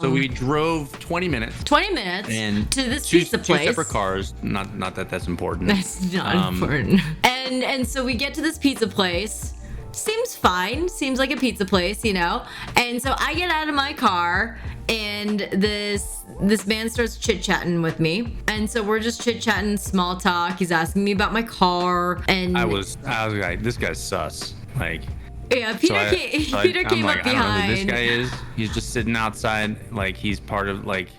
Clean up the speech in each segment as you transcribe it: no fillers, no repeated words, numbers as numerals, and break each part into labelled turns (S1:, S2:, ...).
S1: So we drove 20 minutes.
S2: 20 minutes
S1: and
S2: to this pizza place.
S1: Two separate cars. Not that that's important.
S2: That's not important. And so we get to this pizza place. Seems fine. Seems like a pizza place, you know? And so I get out of my car and this man starts chit-chatting with me. And so we're just chit-chatting, small talk. He's asking me about my car and
S1: I was like, this guy's sus. Like,
S2: yeah, Peter came up behind.
S1: I don't know who this guy is. He's just sitting outside, like he's part of, like,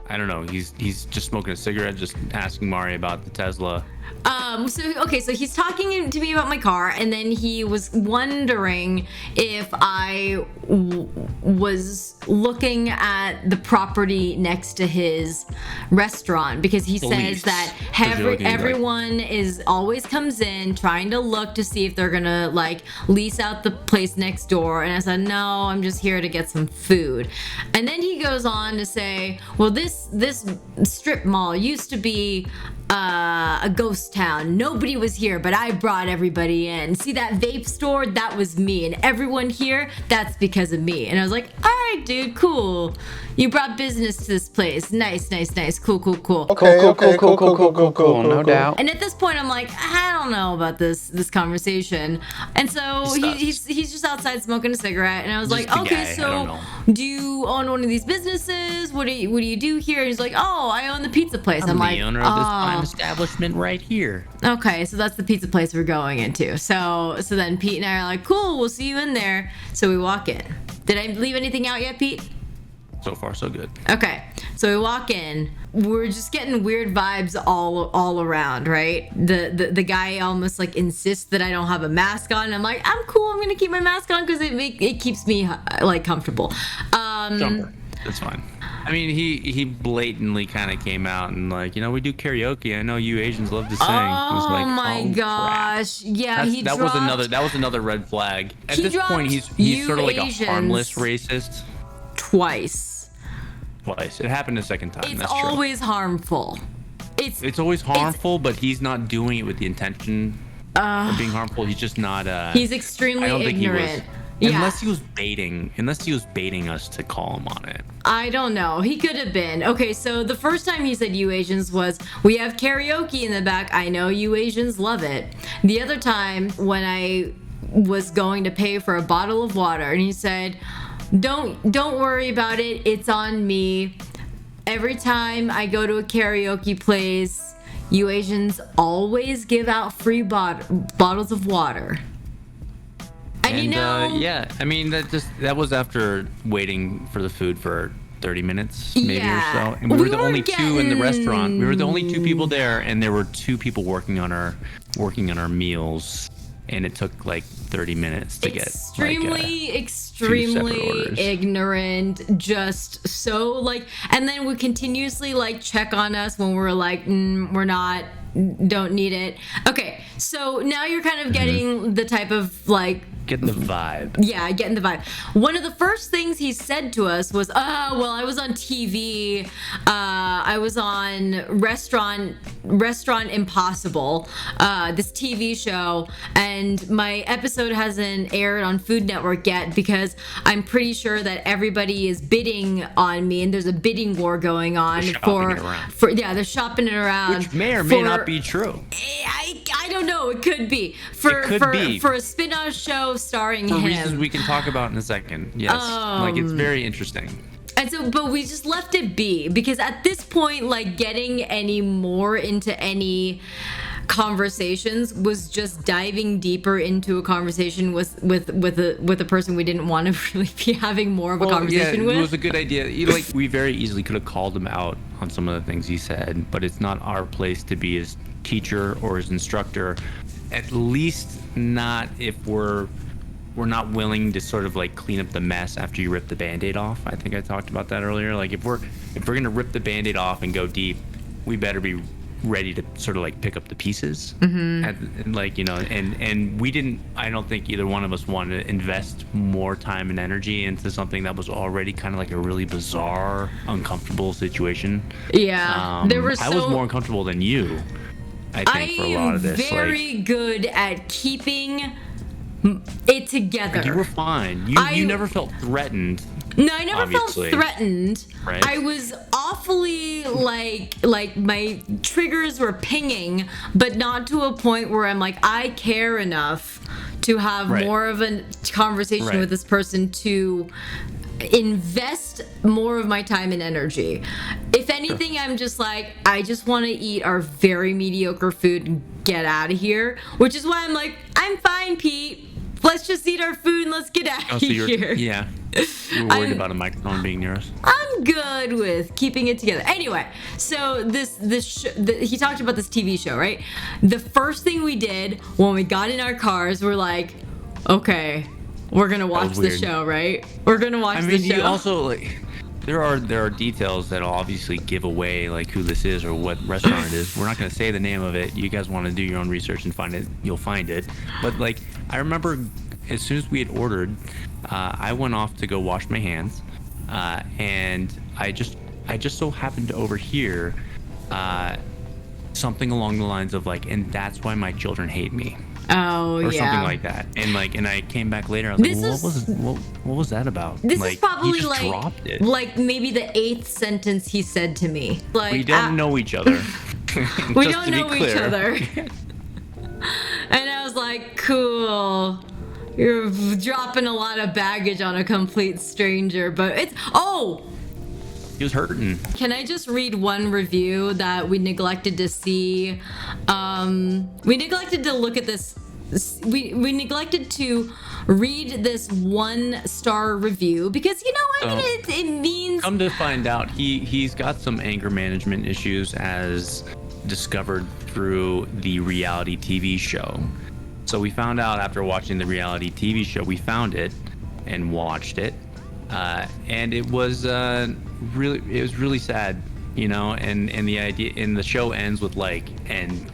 S1: I don't know. He's just smoking a cigarette, just asking Mari about the Tesla.
S2: So he's talking to me about my car, and then he was wondering if I was looking at the property next to his restaurant, because he says that everyone is always comes in trying to look to see if they're gonna like lease out the place next door. And I said, no, I'm just here to get some food. And then he goes on to say, well, this strip mall used to be a ghost town. Nobody was here, but I brought everybody in. See that vape store? That was me. And everyone here, that's because of me. And I was like, all right, dude, cool. You brought business to this place. Nice. Cool.
S3: Cool. No doubt.
S2: And at this point, I'm like, I don't know about this conversation. And so he's just outside smoking a cigarette. And I was like, okay, so do you own one of these businesses? What do you do here? And he's like, oh, I own the pizza place. I'm like,
S1: the owner of this fine establishment right here.
S2: Okay, so that's the pizza place we're going into. So then Pete and I are like, cool, we'll see you in there. So we walk in. Did I leave anything out yet, Pete?
S1: So far, so good.
S2: Okay, so we walk in. We're just getting weird vibes all around, right? The guy almost like insists that I don't have a mask on. I'm like, I'm cool. I'm gonna keep my mask on because it keeps me like comfortable.
S1: Jumper. That's fine. I mean, he blatantly kind of came out and like, you know, we do karaoke. I know you Asians love to sing.
S2: Oh my gosh!
S1: Crap.
S2: Yeah,
S1: that was another red flag. At this point, he's sort of like a harmless racist.
S2: Twice.
S1: It happened a second time.
S2: It's
S1: That's true.
S2: always harmful.
S1: It's always harmful, but he's not doing it with the intention of being harmful. He's just not.
S2: He's extremely ignorant.
S1: Unless he was baiting us to call him on it.
S2: I don't know. He could have been. Okay, so the first time he said you Asians was, we have karaoke in the back. I know you Asians love it. The other time when I was going to pay for a bottle of water and he said, don't worry about it. It's on me. Every time I go to a karaoke place, you Asians always give out free bottles of water. And you know,
S1: yeah, I mean that was after waiting for the food for 30 minutes maybe or so, and we were the only two in the restaurant. We were the only two people there, and there were two people working on our meals, and it took like 30 minutes to get extremely
S2: ignorant, just so like, and then would continuously like check on us when we're like, we're not, don't need it. Okay, so now you're kind of getting the type of like,
S1: getting the vibe.
S2: Yeah, getting the vibe. One of the first things he said to us was, well, I was on TV. I was on Restaurant Impossible, this TV show, and my episode hasn't aired on Food Network yet because I'm pretty sure that everybody is bidding on me, and there's a bidding war going on they're shopping it around.
S1: Which may or may not be true.
S2: I don't know. It could be for a spin-off show starring him.
S1: For reasons we can talk about in a second. Yes, like it's very interesting.
S2: And so, but we just left it be because at this point, like getting any more into any conversations was just diving deeper into a conversation with a person we didn't want to really be having more of a conversation with.
S1: It was a good idea. Like we very easily could have called him out on some of the things he said, but it's not our place to be his teacher or his instructor. At least not if we're not willing to sort of like clean up the mess after you rip the Band-Aid off. I think I talked about that earlier. Like if we're gonna rip the Band-Aid off and go deep, we better be ready to sort of like pick up the pieces. And like, you know, and we didn't, I don't think either one of us wanted to invest more time and energy into something that was already kind of like a really bizarre, uncomfortable situation.
S2: Yeah,
S1: I was more uncomfortable than you, I think, for a lot of this.
S2: I'm very good at keeping it together.
S1: You were fine. You never felt threatened.
S2: No, I never
S1: obviously.
S2: felt threatened.
S1: Right.
S2: I was awfully like my triggers were pinging, but not to a point where I'm like, I care enough to have more of a conversation with this person to invest more of my time and energy. If anything, I'm just like, I just want to eat our very mediocre food and get out of here, which is why I'm like, I'm fine, Pete. Let's just eat our food and let's get out of here.
S1: Yeah. You're worried about a microphone being near us.
S2: I'm good with keeping it together. Anyway, so he talked about this TV show, right? The first thing we did when we got in our cars, we're like, okay, we're gonna watch the show, right? We're gonna watch the show.
S1: You also like, there are details that'll obviously give away like who this is or what restaurant it is. We're not gonna say the name of it. You guys want to do your own research and find it, you'll find it. But like, I remember as soon as we had ordered, I went off to go wash my hands, and I just so happened to overhear something along the lines of like, and that's why my children hate me.
S2: Oh,
S1: or something like that. And I came back later. I was what was that about?
S2: This
S1: like,
S2: is probably
S1: he just
S2: like
S1: dropped it.
S2: Like maybe the 8th sentence he said to me. Like,
S1: we don't know each other.
S2: We don't know each other. And I was like, cool. You're dropping a lot of baggage on a complete stranger, but it's
S1: he was hurting.
S2: Can I just read one review that we neglected to see? We neglected to look at this. We neglected to read this 1-star review because, you know, I mean, it means...
S1: Come to find out, he's got some anger management issues as discovered through the reality TV show. So we found out after watching the reality TV show, we found it and watched it. And it was really sad, you know, and the idea, and the show ends with like, and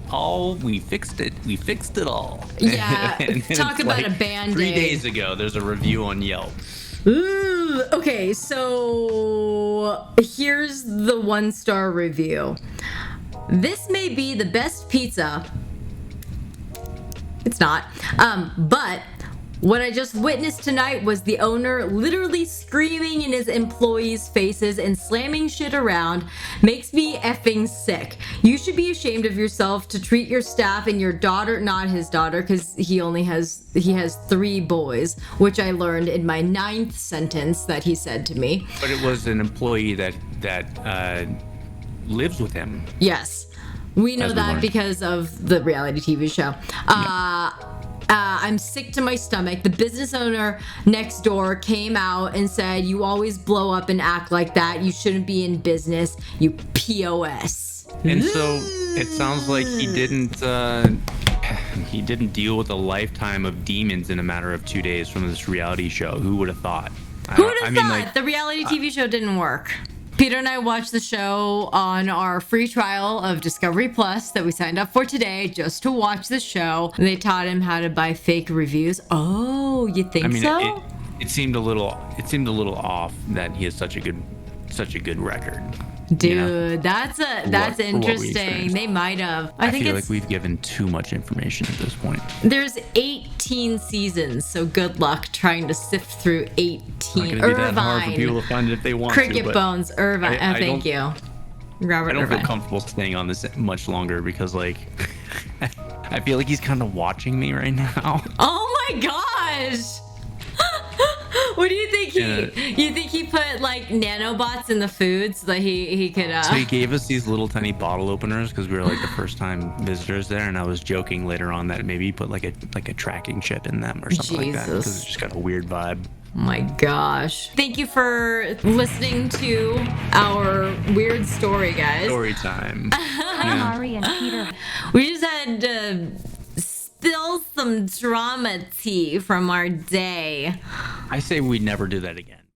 S1: we fixed it all.
S2: Yeah.
S1: And
S2: talk about like a Band-Aid.
S1: 3 days ago, there's a review on Yelp.
S2: Ooh, okay, so here's the 1-star review. This may be the best pizza. It's not. But what I just witnessed tonight was the owner literally screaming in his employees' faces and slamming shit around. Makes me effing sick. You should be ashamed of yourself to treat your staff and your daughter, not his daughter, because he has 3 boys, which I learned in my 9th sentence that he said to me.
S1: But it was an employee that lives with him.
S2: Yes. We know that because of the reality TV show. I'm sick to my stomach. The business owner next door came out and said, you always blow up and act like that. You shouldn't be in business, you POS.
S1: And so it sounds like he didn't deal with a lifetime of demons in a matter of 2 days from this reality show. Who would have thought?
S2: Who would have thought? Like, the reality TV show didn't work. Peter and I watched the show on our free trial of Discovery Plus that we signed up for today just to watch the show. And they taught him how to buy fake reviews. Oh, you think so?
S1: It seemed a little off that he has such a good record.
S2: Dude,
S1: you know,
S2: that's interesting. They might have.
S1: I feel like we've given too much information at this point.
S2: There's 18 seasons, so good luck trying to sift through 18.
S1: It's not gonna be that hard for people to find it if they want
S2: Cricket
S1: to.
S2: Bones, Irvine. Thank you, Robert.
S1: I don't
S2: Irvine.
S1: feel comfortable staying on this much longer because, like, I feel like he's kind of watching me right now.
S2: Oh my gosh! What do you think you think he put like nanobots in the food so that he could
S1: So he gave us these little tiny bottle openers because we were like the first time visitors there, and I was joking later on that maybe he put like a tracking chip in them or something like that because it's just got a weird vibe.
S2: Oh my gosh. Thank you for listening to our weird story, guys.
S1: Story time.
S3: Mari and Peter.
S2: We just had to spill some drama tea from our day.
S1: I say we never do that again.